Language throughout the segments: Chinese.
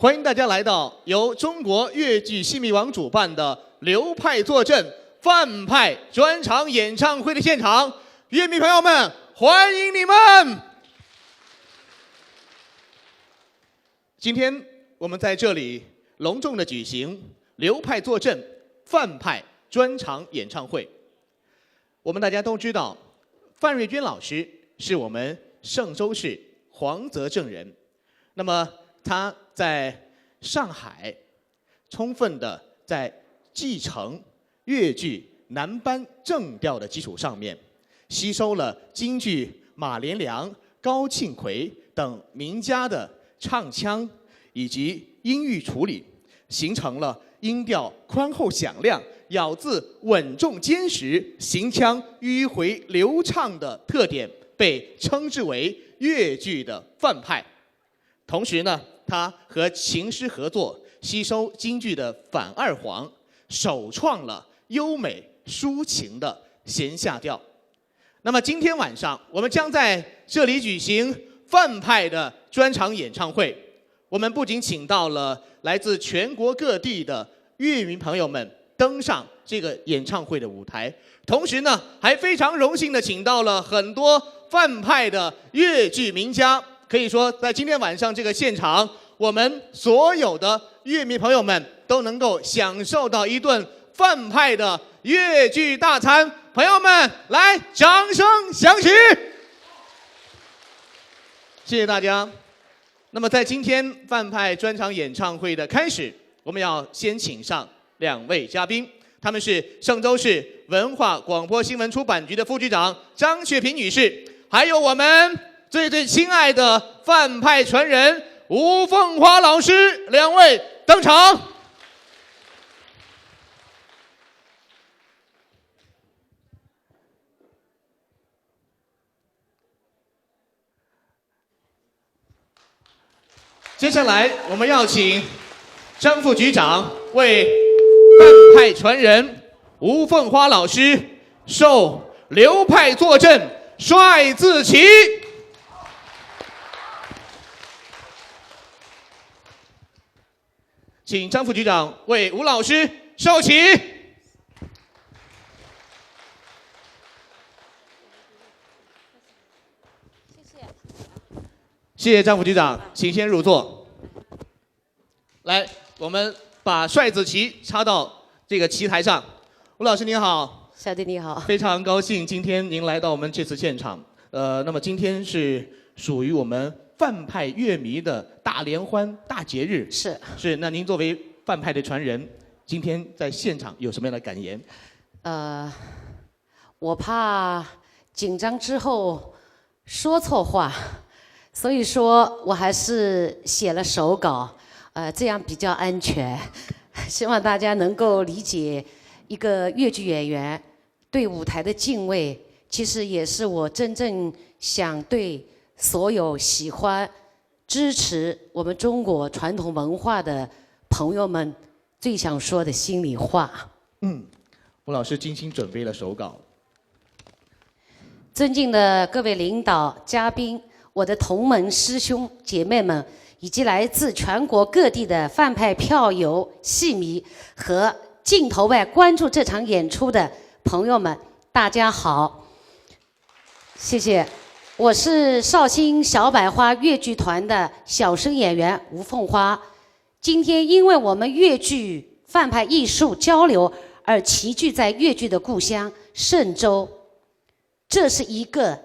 欢迎大家来到由中国越剧戏迷网主办的刘派坐镇范派专场演唱会的现场，乐迷朋友们，欢迎你们！今天我们在这里隆重的举行刘派坐镇范派专场演唱会。我们大家都知道，范瑞娟老师是我们嵊州市黄泽镇人，那么他在上海充分的在继承越剧南班正调的基础上面，吸收了京剧马连良、高庆奎等名家的唱腔以及音域处理，形成了音调宽厚响亮、咬字稳重坚实、行腔迂回流畅的特点，被称之为越剧的范派。同时呢，他和琴师合作，吸收京剧的反二黄，首创了优美抒情的弦下调。那么今天晚上，我们将在这里举行范派的专场演唱会。我们不仅请到了来自全国各地的乐迷朋友们登上这个演唱会的舞台，同时呢，还非常荣幸的请到了很多范派的越剧名家。可以说，在今天晚上这个现场，我们所有的乐迷朋友们都能够享受到一顿范派的越剧大餐。朋友们，来，掌声响起！谢谢大家。那么，在今天范派专场演唱会的开始，我们要先请上两位嘉宾，他们是嵊州市文化广播新闻出版局的副局长张雪萍女士，还有我们最亲爱的范派传人吴凤花老师，两位登场。接下来，我们要请张副局长为范派传人吴凤花老师授刘派坐镇帅字旗。请张副局长为吴老师授旗。谢谢张副局长，请先入座。来，我们把帅字旗插到这个旗台上。吴老师您好，小弟你好，非常高兴今天您来到我们这次现场。那么今天是属于我们范派乐迷的大联欢、大节日。是。那您作为范派的传人，今天在现场有什么样的感言？我怕紧张之后说错话。所以说我还是写了手稿，这样比较安全。希望大家能够理解，一个越剧演员对舞台的敬畏，其实也是我真正想对所有喜欢、支持我们中国传统文化的朋友们最想说的心里话。吴老师精心准备了手稿。尊敬的各位领导、嘉宾。我的同门师兄姐妹们，以及来自全国各地的范派票友、戏迷和镜头外关注这场演出的朋友们，大家好，谢谢。我是绍兴小百花越剧团的小生演员吴凤花。今天因为我们越剧范派艺术交流而齐聚在越剧的故乡嵊州，这是一个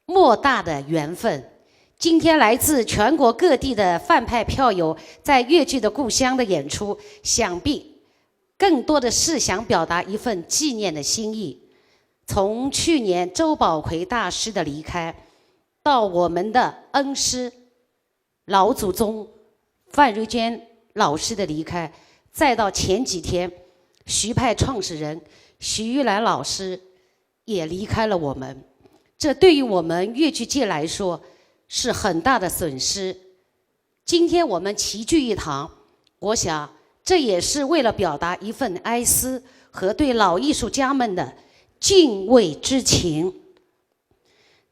莫大的缘分。今天来自全国各地的范派票友在越剧的故乡的演出，想必更多的是想表达一份纪念的心意。从去年周宝奎大师的离开，到我们的恩师老祖宗范瑞娟老师的离开，再到前几天徐派创始人徐玉兰老师也离开了我们，这对于我们越剧界来说是很大的损失。今天我们齐聚一堂，我想这也是为了表达一份哀思和对老艺术家们的敬畏之情。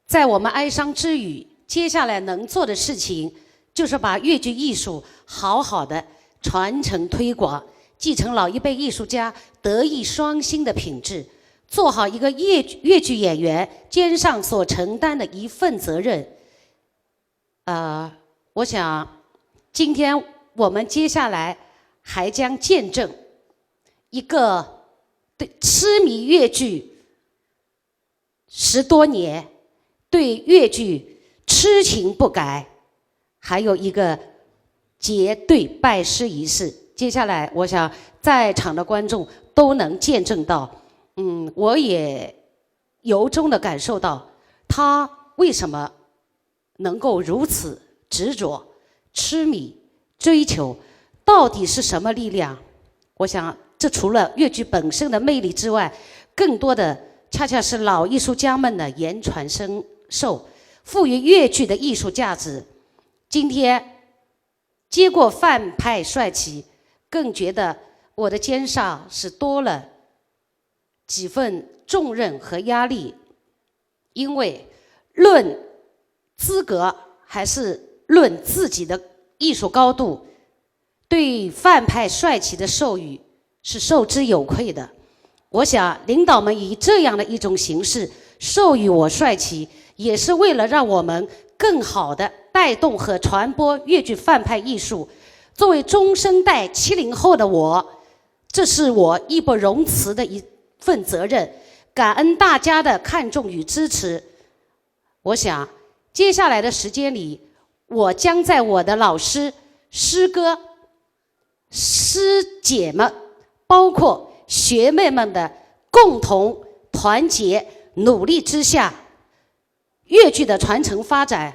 在我们哀伤之余，接下来能做的事情就就是把粤剧艺术好好的传承推广，继承老一辈艺术家德艺双馨的品质，做好一个粤剧演员肩上所承担的一份责任。我想今天我们接下来还将见证一个对痴迷粤剧10多年，对粤剧痴情不改，还有一个结对拜师仪式。接下来我想在场的观众都能见证到，我也由衷的感受到他为什么能够如此执着、痴迷、追求，到底是什么力量？我想这除了粤剧本身的魅力之外，更多的恰恰是老艺术家们的言传身受，赋予粤剧的艺术价值。今天接过范派帅旗，更觉得我的肩上是多了几份重任和压力，因为论资格还是论自己的艺术高度，对范派帅旗的授予是受之有愧的。我想领导们以这样的一种形式授予我帅旗，也是为了让我们更好的带动和传播粤剧范派艺术。作为中生代70后的我，这是我义不容辞的一份责任，感恩大家的看重与支持。我想接下来的时间里，我将在我的老师、师哥、师姐们，包括学妹们的共同团结努力之下，粤剧的传承发展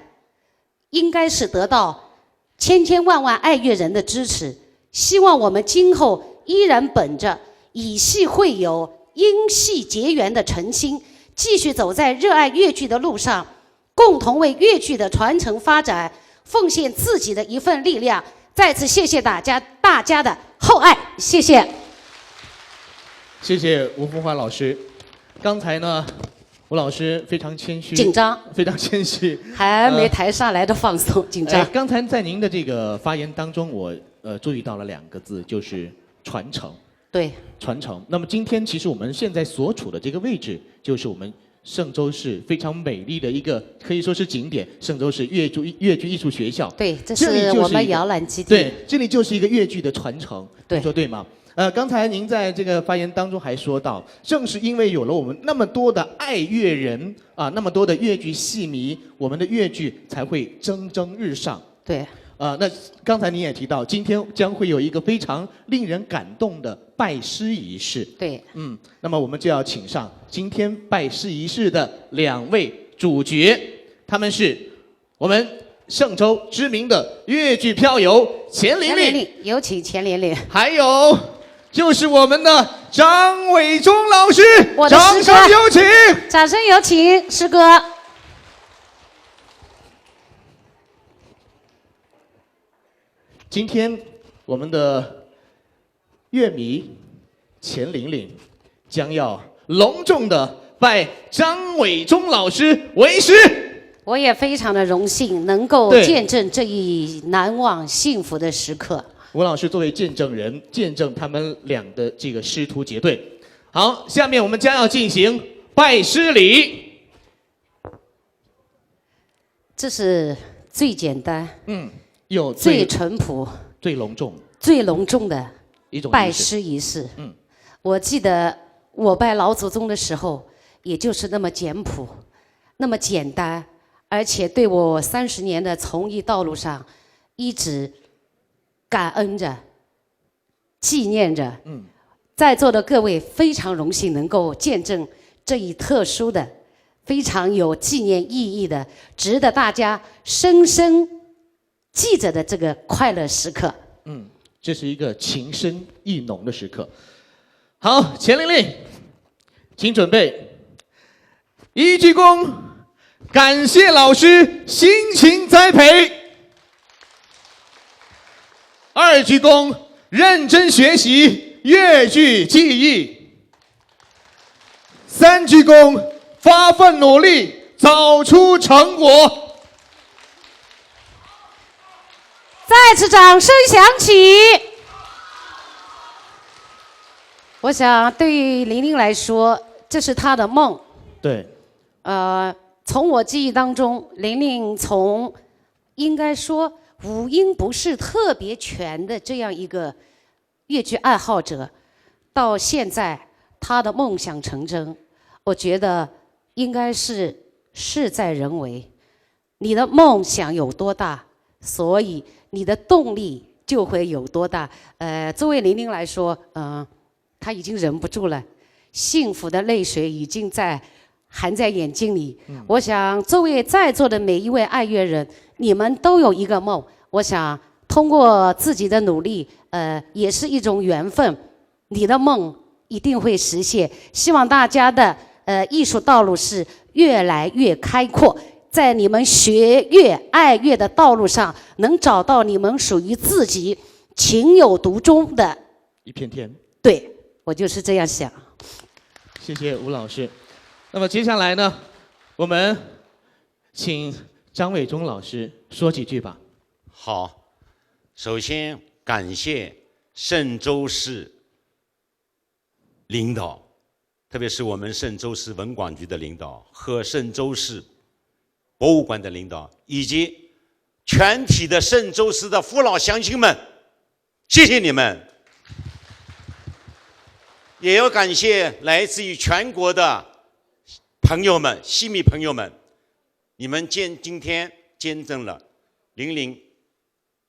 应该是得到千千万万爱乐人的支持。希望我们今后依然本着以戏会友、因戏结缘的诚心，继续走在热爱粤剧的路上，共同为粤剧的传承发展奉献自己的一份力量。再次谢谢大家的厚爱，谢谢。谢谢吴凤华老师。刚才呢，吴老师非常谦虚，紧张，非常谦虚，还没台上来的放松，紧张。刚才在您的这个发言当中，我注意到了2个字，就是传承。对，传承。那么今天其实我们现在所处的这个位置，就是我们嵊州市非常美丽的一个，可以说是景点——嵊州市粤剧艺术学校。对，这是我们摇篮基地。对，这里就是一个粤剧的传承。对，你说对吗？刚才您在这个发言当中还说到，正是因为有了我们那么多的爱乐人啊，那么多的粤剧戏迷，我们的粤剧才会蒸蒸日上。对。那刚才您也提到，今天将会有一个非常令人感动的拜师仪式。对。那么我们就要请上今天拜师仪式的2位主角，他们是我们嵊州知名的粤剧票友钱玲玲，有请钱玲玲。还有就是我们的张伟忠老师，掌声有请！掌声有请师哥。今天我们的乐迷钱玲玲将要隆重的拜张伟忠老师为师。我也非常的荣幸能够见证这一难忘幸福的时刻。吴老师作为见证人，见证他们俩的这个师徒结对。好，下面我们将要进行拜师礼。这是最简单，有最淳朴、最隆重、最隆重的一种拜师仪式。我记得我拜老祖宗的时候，也就是那么简朴，那么简单，而且对我30年的从艺道路上，一直感恩着、纪念着。在座的各位非常荣幸能够见证这一特殊的、非常有纪念意义的、值得大家深深记着的这个快乐时刻。这是一个情深意浓的时刻。好，钱玲玲，请准备。1鞠躬，感谢老师辛勤栽培。2鞠躬，认真学习粤剧技艺。3鞠躬，发奋努力，找出成果。再次掌声响起。我想，对于玲玲来说，这是她的梦。对。从我记忆当中，玲玲从应该说五音不是特别全的这样一个越剧爱好者，到现在她的梦想成真，我觉得应该是事在人为。你的梦想有多大，所以你的动力就会有多大。作为玲玲来说，她已经忍不住了，幸福的泪水已经含在眼睛里。我想，作为在座的每一位爱乐人，你们都有一个梦。我想，通过自己的努力，也是一种缘分，你的梦一定会实现。希望大家的艺术道路是越来越开阔，在你们学乐、爱乐的道路上，能找到你们属于自己情有独钟的一片天。对，我就是这样想。谢谢吴老师。那么接下来呢，我们请张伟忠老师说几句吧。好，首先感谢嵊州市领导，特别是我们嵊州市文管局的领导和嵊州市博物馆的领导，以及全体的嵊州市的父老乡亲们，谢谢你们。也要感谢来自于全国的朋友们、戏迷朋友们，你们今天见证了玲玲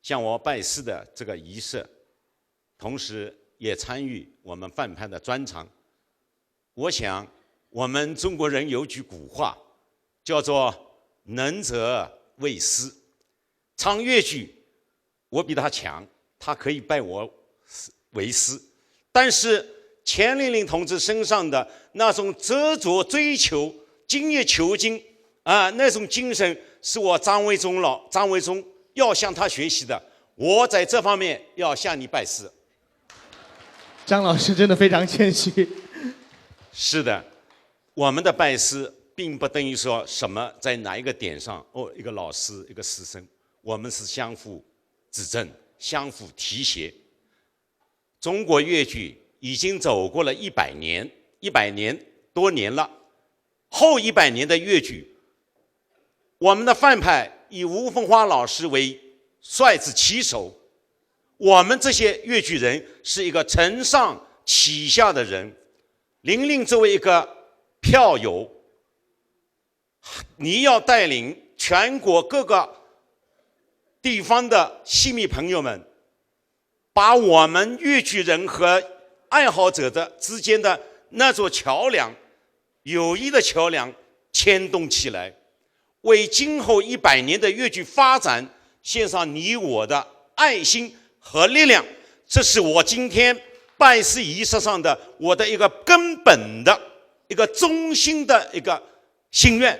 向我拜师的这个仪式，同时也参与我们范派的专场。我想，我们中国人有句古话，叫做“能者为师”。唱越剧，我比他强，他可以拜我为师，但是钱玲玲同志身上的那种执着追求、精益求精那种精神，是我张维忠要向他学习的。我在这方面要向你拜师。张老师真的非常谦虚。是的，我们的拜师并不等于说什么在哪一个点上一个老师一个师生，我们是相互指正、相互提携。中国越剧已经走过了100年多年了，后100年的越剧，我们的范派以吴凤花老师为率之旗手，我们这些越剧人是一个承上启下的人。玲玲作为一个票友，你要带领全国各个地方的戏迷朋友们，把我们越剧人和爱好者的之间的那座桥梁，友谊的桥梁牵动起来，为今后100年的越剧发展献上你我的爱心和力量。这是我今天拜师仪式上的我的一个根本的一个衷心的一个心愿。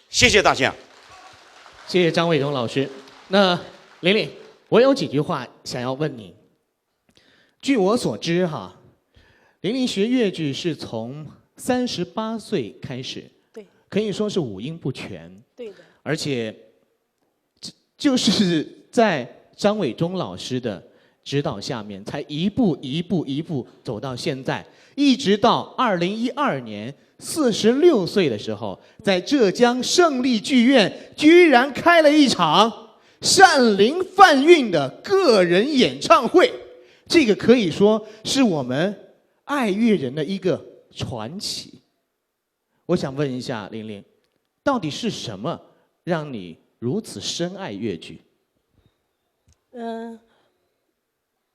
谢谢大家。谢谢张伟忠老师。那玲玲，我有几句话想要问你。据我所知玲玲学越剧是从38岁开始，对，可以说是五音不全，对的，而且就是在张伟忠老师的指导下面，才一步走到现在，一直到2012年46岁的时候，在浙江胜利剧院居然开了一场单林范韵的个人演唱会，这个可以说是我们爱乐人的一个传奇。我想问一下玲玲，到底是什么让你如此深爱越剧？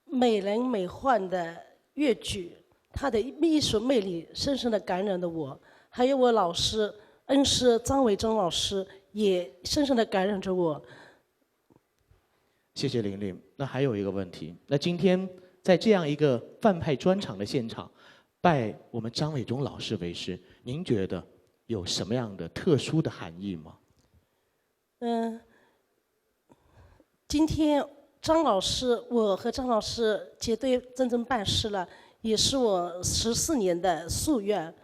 美轮美奂的越剧，它的艺术魅力深深地感染了我，还有我老师恩师张伟忠老师也深深地感染着我。谢谢玲玲。那还有一个问题，那今天在这样一个范派专场的现场，拜我们张伟忠老师为师，您觉得有什么样的特殊的含义吗？今天我和张老师结对真正拜师了，也是我14年的夙愿。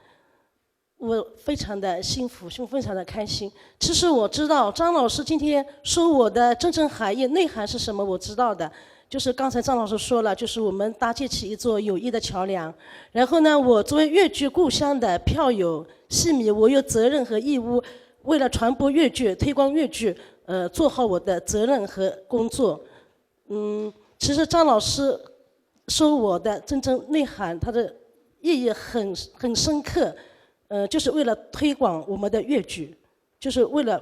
我非常的幸福，非常的开心。其实我知道张老师今天说我的真正含义内涵是什么，我知道的。就是刚才张老师说了，就是我们搭建起一座友谊的桥梁。然后呢，我作为粤剧故乡的票友戏迷，我有责任和义务，为了传播粤剧、推广粤剧，做好我的责任和工作。其实张老师说我的真正内涵，它的意义很深刻。就是为了推广我们的粤剧，就是为了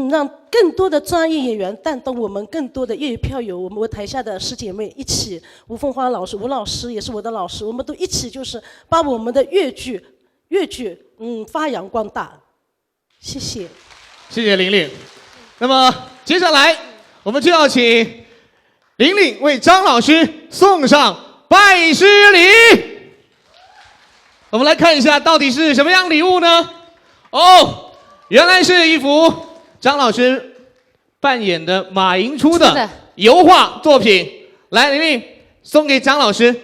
让更多的专业演员带动我们更多的粤语票友，我们台下的师姐妹一起，吴凤花老师、吴老师也是我的老师，我们都一起就是把我们的粤剧发扬光大。谢谢。谢谢玲玲。那么接下来我们就要请玲玲为张老师送上拜师礼。我们来看一下，到底是什么样礼物呢？哦，原来是一幅张老师扮演的马迎初的油画作品。来，玲玲送给张老师。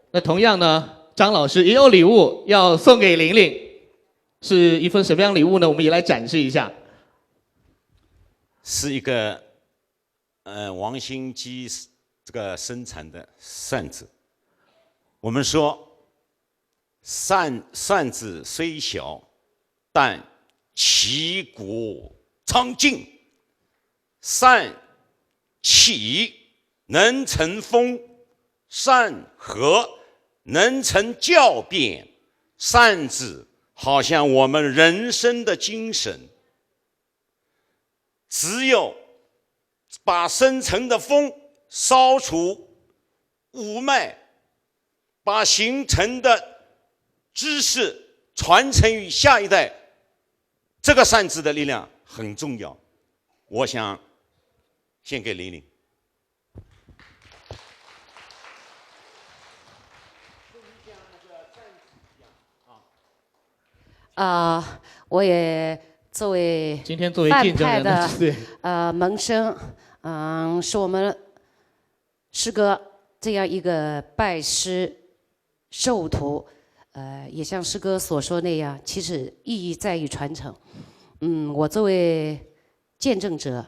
那同样呢，张老师也有礼物要送给玲玲，是一份什么样礼物呢？我们也来展示一下。是一个王兴基这个生产的扇子。我们说扇子虽小，但旗鼓苍劲。扇起能成风，扇合能成教变。扇子好像我们人生的精神。只有把深层的风烧除五脉，把形成的知识传承于下一代，这个扇子的力量很重要。我想献给玲玲。我也作为今天作为范见证人派的对门生，是我们师哥这样一个拜师授徒，也像师哥所说那样，其实意义在于传承。我作为见证者，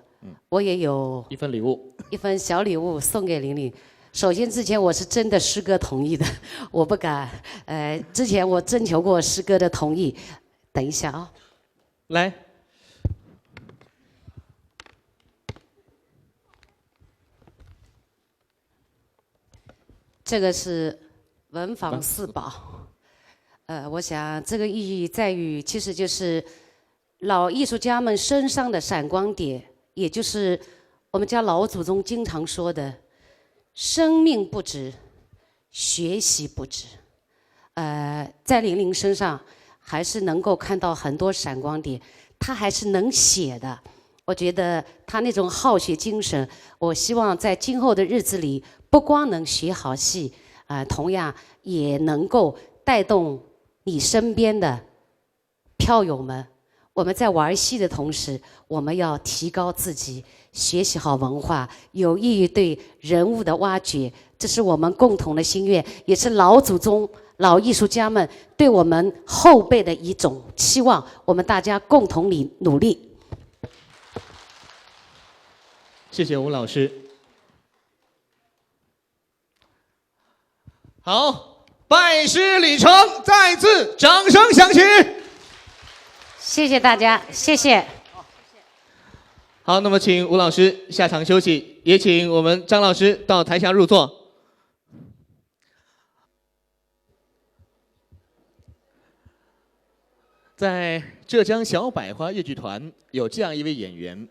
我也有一份礼物，一份小礼物送给玲玲。首先，之前我是征得师哥同意的，我不敢。之前我征求过师哥的同意。等一下啊，来，这个是文房四宝。我想这个意义在于，其实就是老艺术家们身上的闪光点，也就是我们家老祖宗经常说的“生命不止，学习不止”。在玲玲身上还是能够看到很多闪光点，她还是能写的。我觉得她那种好学精神，我希望在今后的日子里，不光能学好戏，同样也能够带动你身边的票友们。我们在玩戏的同时，我们要提高自己，学习好文化，有益于对人物的挖掘，这是我们共同的心愿，也是老祖宗、老艺术家们对我们后辈的一种期望。我们大家共同努力。谢谢吴老师。好，拜师礼成，再次掌声响起。谢谢大家，谢谢。好，那么请吴老师下场休息，也请我们张老师到台下入座。在浙江小百花越剧团有这样一位演员，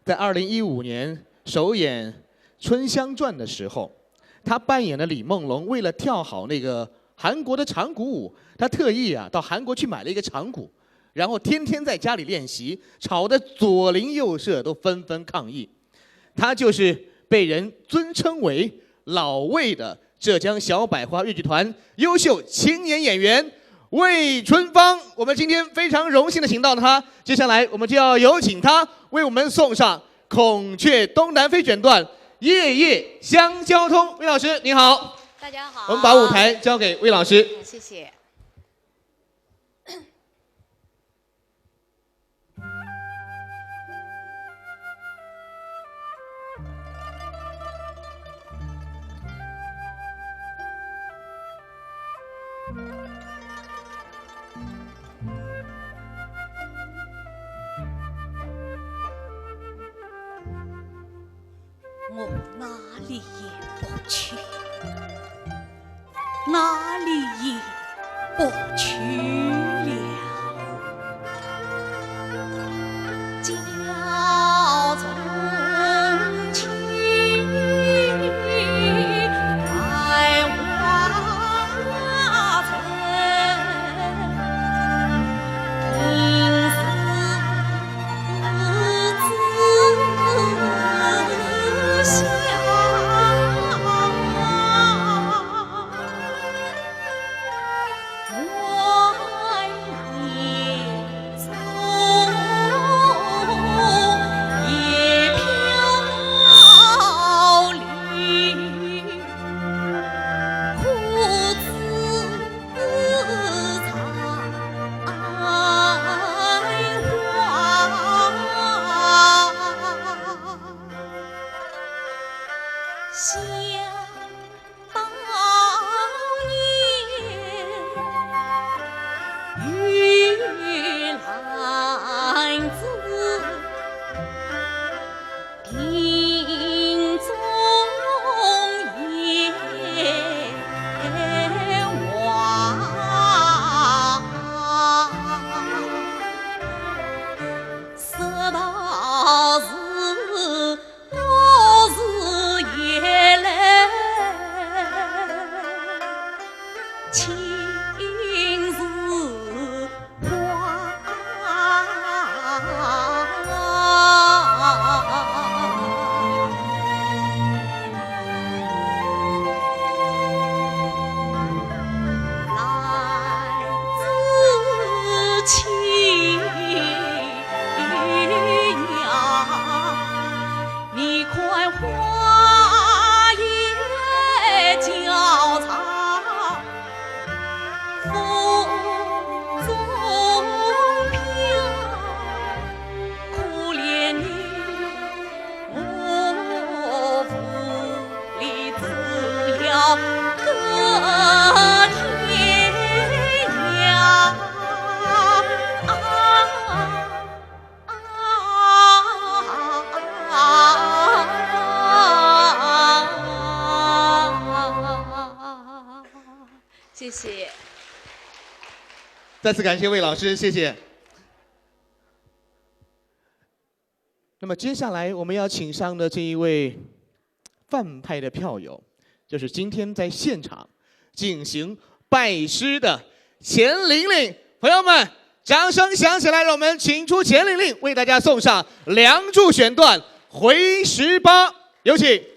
在2015年首演《春香传》的时候，他扮演了李梦龙。为了跳好那个韩国的长鼓舞，他特意到韩国去买了一个长鼓，然后天天在家里练习，吵得左邻右舍都纷纷抗议。他就是被人尊称为老魏的浙江小百花越剧团优秀青年演员魏春芳。我们今天非常荣幸的请到了他，接下来我们就要有请他为我们送上孔雀东南飞选段《夜夜香蕉通》。魏老师你好，大家好。我们把舞台交给魏老师。谢谢。我哪里也不去，哪里也不去了。叫从前百花丛，应是自谢谢。再次感谢魏老师，谢谢。那么接下来我们要请上的这一位范派的票友，就是今天在现场进行拜师的钱玲玲。朋友们，掌声响起来，让我们请出钱玲玲为大家送上《梁祝》选段《回18》，有请。啊。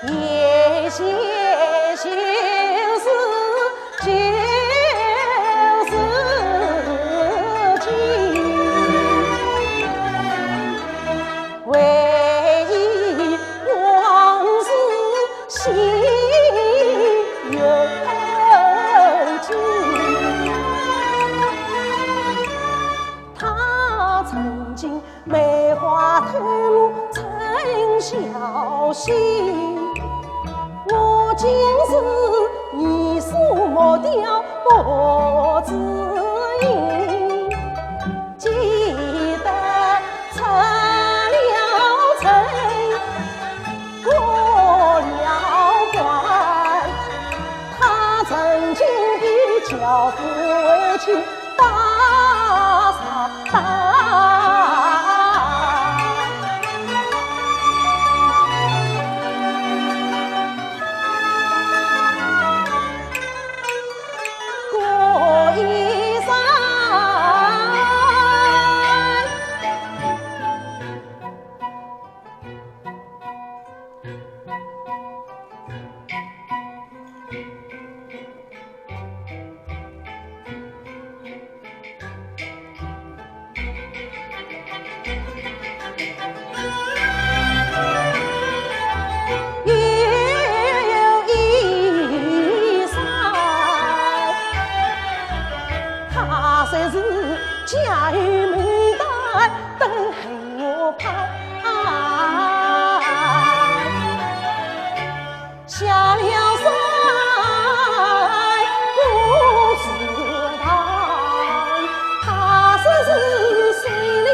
夜写心事就是情，唯一往事心有情。他曾经梅花吐露曾小心，我今是一束抹掉不知音，记得成了尘，过了关，他曾经比教父为情大傻大。家于门带等候我盼，下了山不知道，他是水里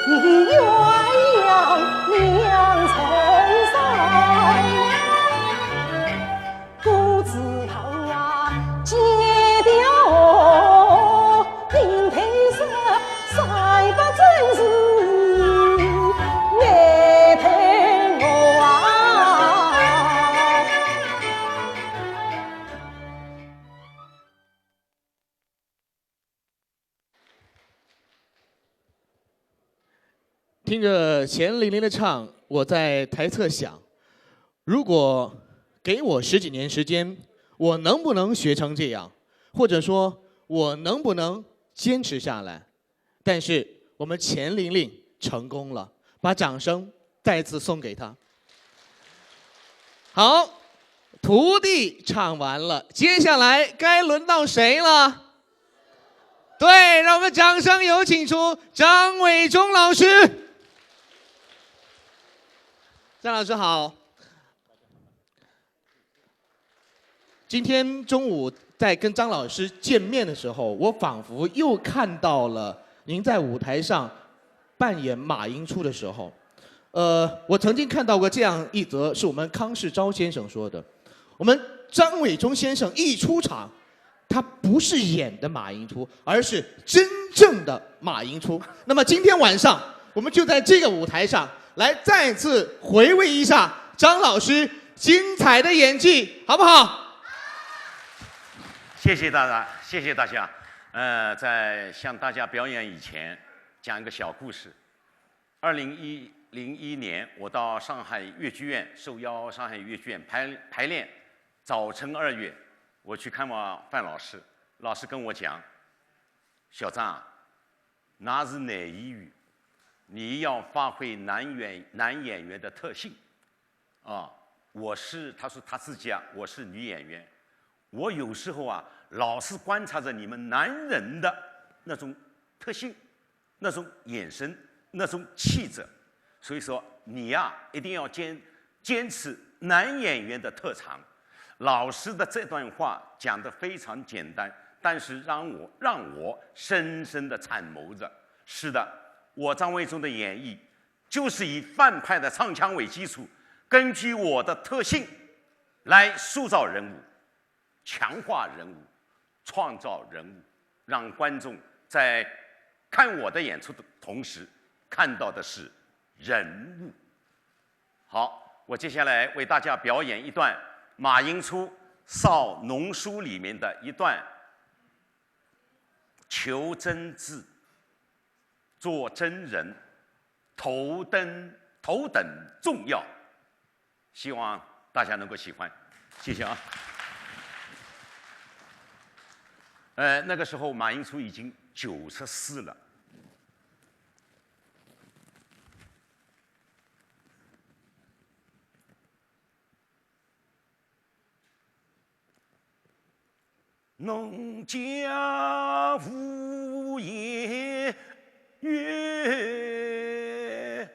鸳鸯两成山，不知道啊戒掉再不真是眼疼我啊！听着钱玲玲的唱，我在台侧想，如果给我10几年时间，我能不能学成这样？或者说，我能不能坚持下来？但是我们钱玲玲成功了，把掌声再次送给她。好，徒弟唱完了，接下来该轮到谁了？对，让我们掌声有请出张伟忠老师。张老师好。今天中午在跟张老师见面的时候，我仿佛又看到了您在舞台上扮演马迎初的时候，我曾经看到过这样一则，是我们康世钊先生说的。我们张伟忠先生一出场，他不是演的马迎初，而是真正的马迎初。那么今天晚上，我们就在这个舞台上来再次回味一下张老师精彩的演技，好不好？谢谢大家，谢谢大家。在向大家表演以前，讲一个小故事。2001年，我到上海越剧院，受邀上海越剧院排练。早晨2月，我去看望范老师，老师跟我讲：“小张，那是男演员，你要发挥男演员的特性。”啊，他说他自己啊，我是女演员。我有时候啊，老是观察着你们男人的那种特性，那种眼神，那种气质，所以说你呀，一定要坚持男演员的特长。老师的这段话讲得非常简单，但是让我深深地揣摩着。是的，我张伟忠的演绎就是以范派的唱腔为基础，根据我的特性来塑造人物。强化人物，创造人物，让观众在看我的演出的同时，看到的是人物。好，我接下来为大家表演一段马迎初《少农书》里面的一段求真字，做真人，头等重要。希望大家能够喜欢，谢谢啊。那个时候马英九已经94了。农家无言月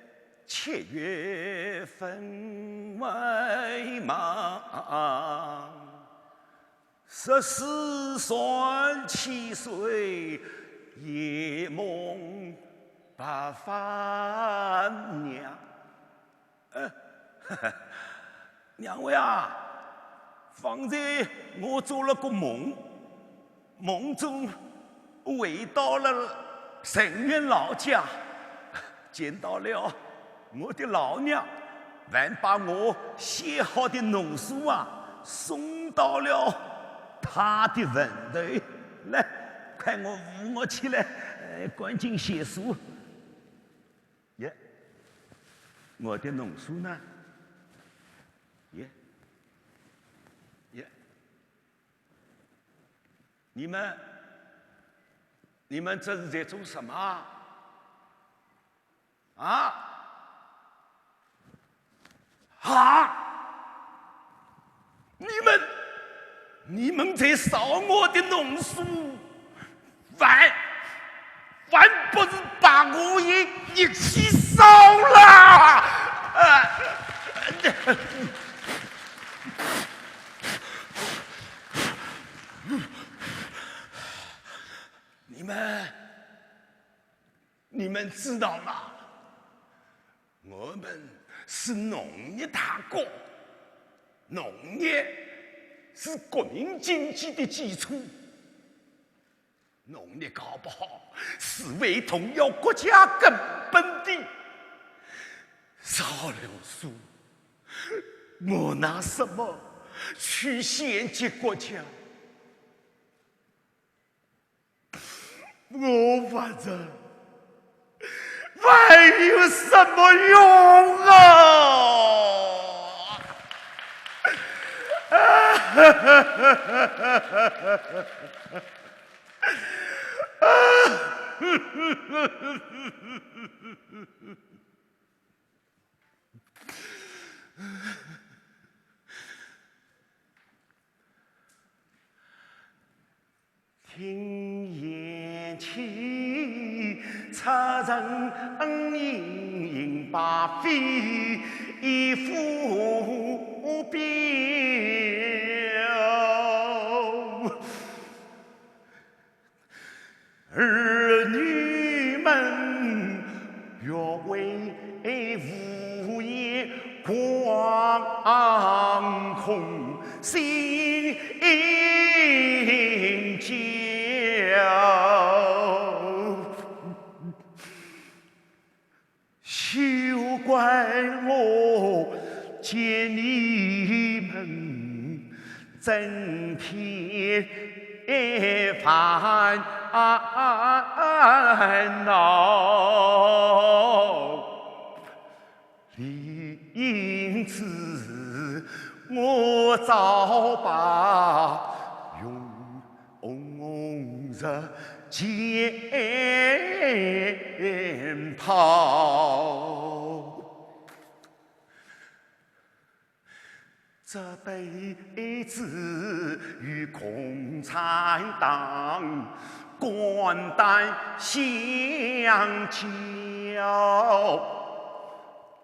，7月分外忙。14算7岁，夜梦把饭娘。两位啊，方才我做了个梦。梦中回到了陈园老家，见到了我的老娘，还把我写好的农书送到了她的坟头。来，快扶我起来，赶紧写书。耶，我的农书呢？耶。你们这是在做什么你们在烧我的农书，还不是把我也一起烧了？你们知道吗？我们是农业大国，农业是国民经济的基础。农业搞不好是为动摇国家根本的。烧了书，我拿什么去献给国家？我反正还有什么用听言起，茶人吟把飞浮标，儿女们若为无言光空心焦，休怪我见你们整天烦恼。因此我早把用着剑袍，这辈子与共产党肝胆相交，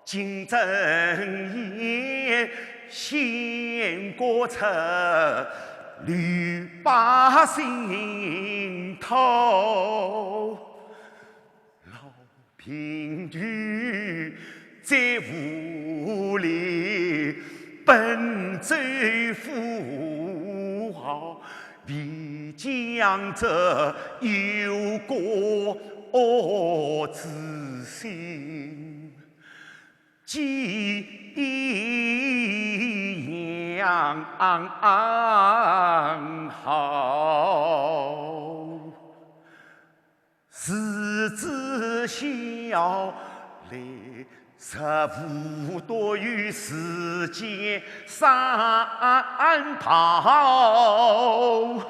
金正言献过出绿把心头，老贫穷在屋里奔走富豪，为将这忧国之心，寄养好，日子小来15多余世间三跑，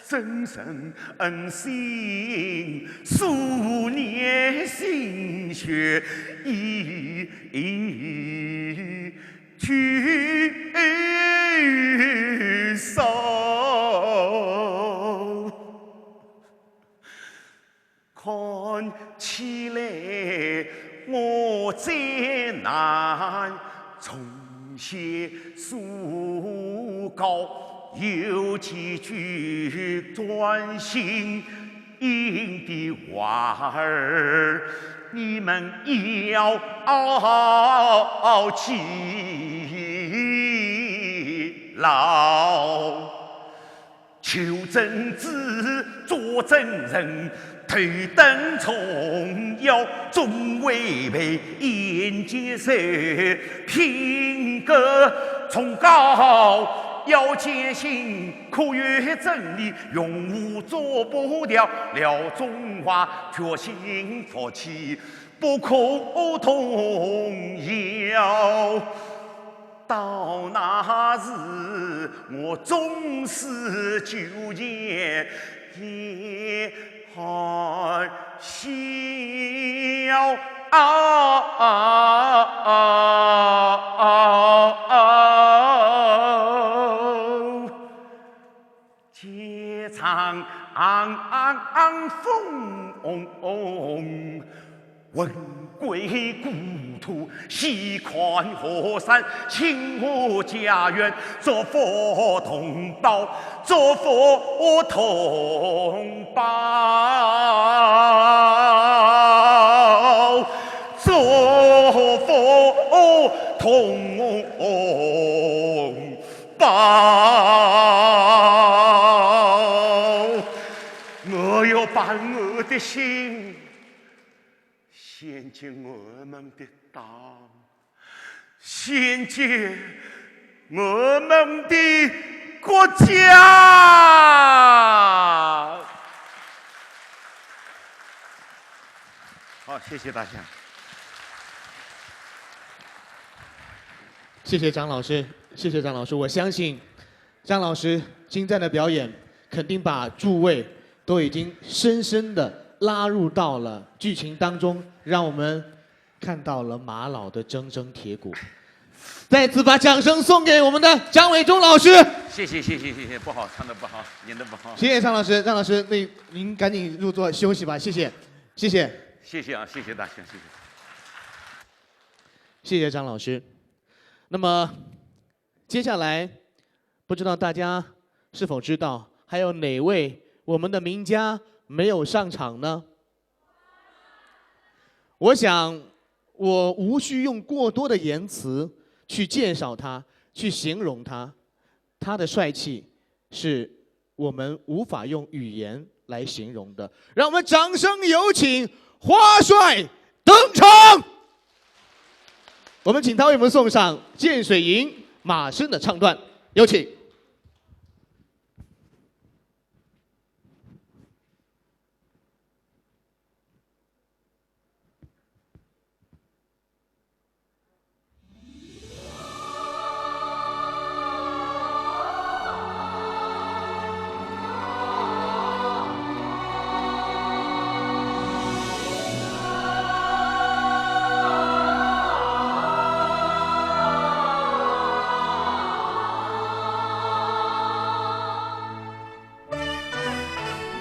深深恩心，数年心血已去手。看起来我再难重写书稿，有几句专心应的话儿，你们要记牢。求真子做真人，头等重要，总违背严接受，品格崇高，要坚信科学真理，永无做不了中华，决心福气不可动摇。到那日，我终是纠结也还笑。街场风问归故土，西看河山，亲我家园，做佛同胞，做佛同胞，做佛同胞。我要把我的心献进我们的党，献进我们的国家。好，谢谢大家。谢谢张老师，谢谢张老师。我相信张老师精湛的表演，肯定把诸位都已经深深的拉入到了剧情当中，让我们看到了马老的铮铮铁骨。再次把掌声送给我们的张伟忠老师。谢谢，不好，唱得不好，演得不好。谢谢张老师，张老师，那您赶紧入座休息吧，谢谢，谢谢，谢谢啊，谢谢大家，谢谢。谢谢张老师。那么接下来，不知道大家是否知道，还有哪位我们的名家没有上场呢？我想，我无需用过多的言辞去介绍他，去形容他。他的帅气是我们无法用语言来形容的。让我们掌声有请花帅登场。我们请他为我们送上《涧水吟》马生的唱段，有请。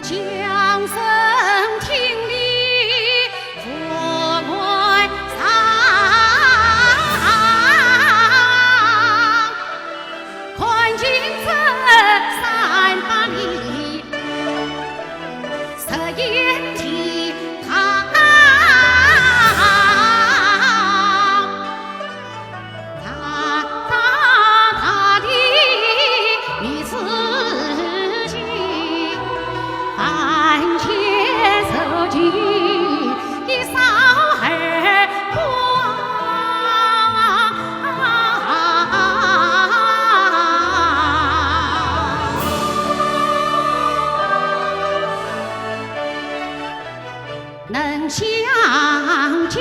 江声听里佛外桑，看尽这300里色烟体堂，大地你自己鞍前走进的少儿光，能相见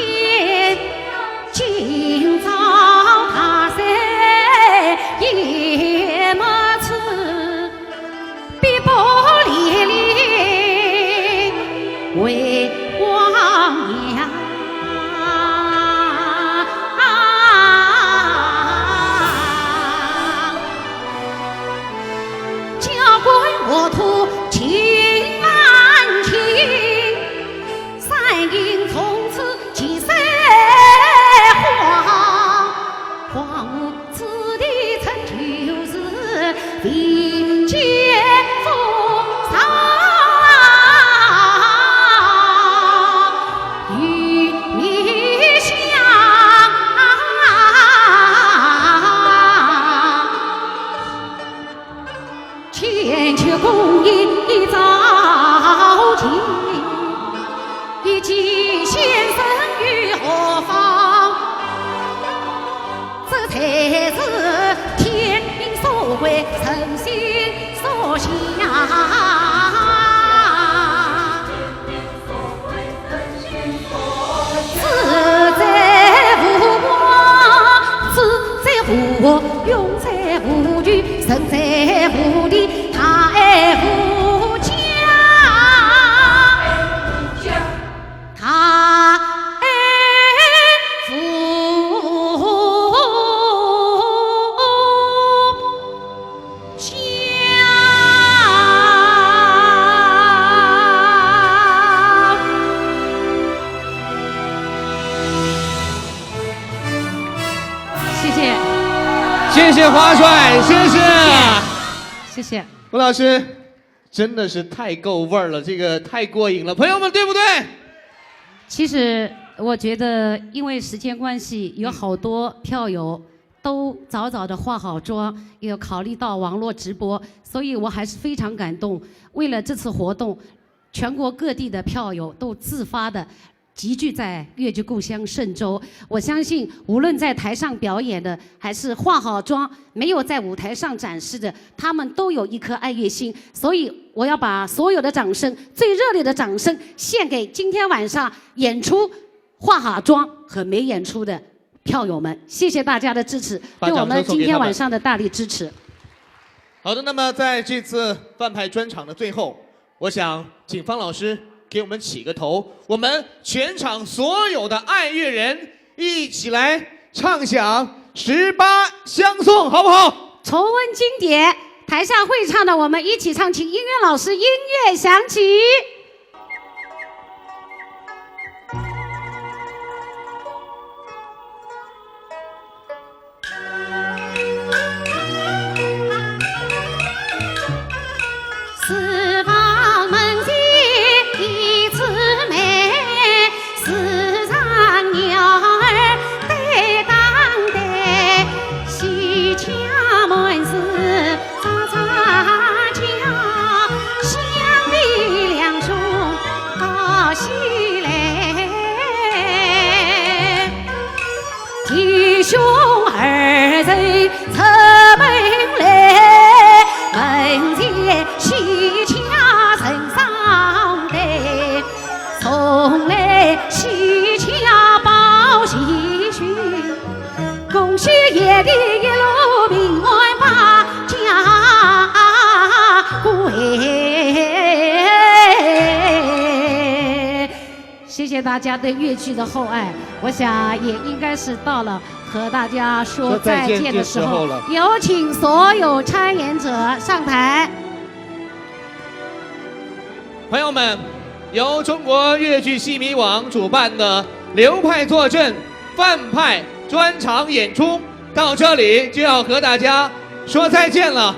我图情万顷，三营从此起色黄。荒芜此地曾就是比肩风骚。千秋功一早尽，一骑先生于何方？这才是天命所归，诚心所向。自在无我，自在无我，永在无惧，神在无敌。他爱护家，他爱护家。谢谢，谢谢华帅，谢谢，谢谢。吴老师，真的是太够味儿了，这个太过瘾了，朋友们，对不对？其实我觉得，因为时间关系，有好多票友都早早的化好妆，也有考虑到网络直播，所以我还是非常感动。为了这次活动，全国各地的票友都自发的集聚在越剧故乡嵊州。我相信，无论在台上表演的，还是化好妆没有在舞台上展示的，他们都有一颗爱乐心。所以，我要把所有的掌声，最热烈的掌声，献给今天晚上演出化好妆和没演出的票友们。谢谢大家的支持，对我们今天晚上的大力支持。好的，那么在这次范派专场的最后，我想请方老师给我们起个头，我们全场所有的爱乐人一起来唱响《18相送》，好不好？重温经典，台下会唱的我们一起唱，请音乐老师音乐响起。四方门前一枝梅，四场鸟儿对当对，西墙门是喳喳叫，乡里两兄好喜来，弟兄二人出门来，门前喜洽成双对，送来喜洽报喜讯，恭喜爷的一路平安把家归。谢谢大家对越剧的厚爱，我想也应该是到了和大家说再见的时候了。有请所有参演者上台。朋友们，由中国越剧戏迷网主办的流派坐镇范派专场演出到这里就要和大家说再见了。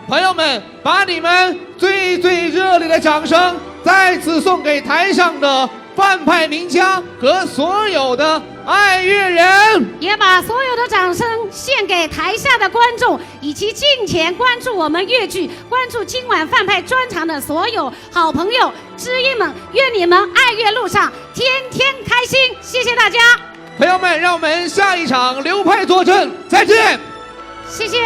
朋友们，把你们最热烈的掌声再次送给台上的范派名家和所有的爱乐人，也把所有的掌声献给台下的观众，以及近前关注我们越剧、关注今晚范派专场的所有好朋友、知音们。愿你们爱乐路上天天开心！谢谢大家，朋友们，让我们下一场流派坐镇再见，谢谢。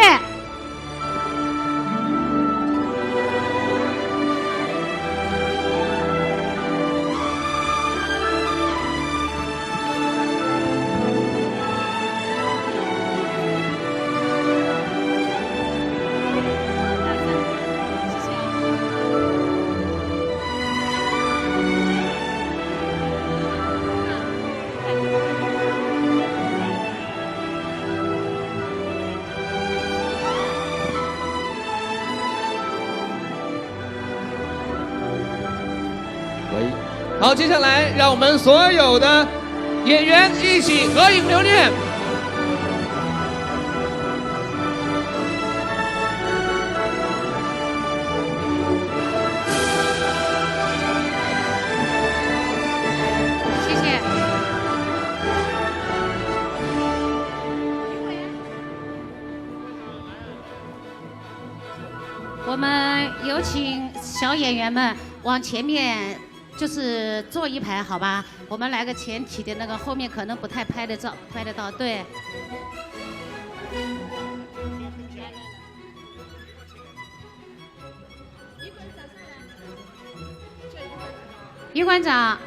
好，接下来让我们所有的演员一起合影留念。谢谢。我们有请小演员们往前面，就是坐一排，好吧？我们来个前体的那个，后面可能不太拍得到，对。于馆长，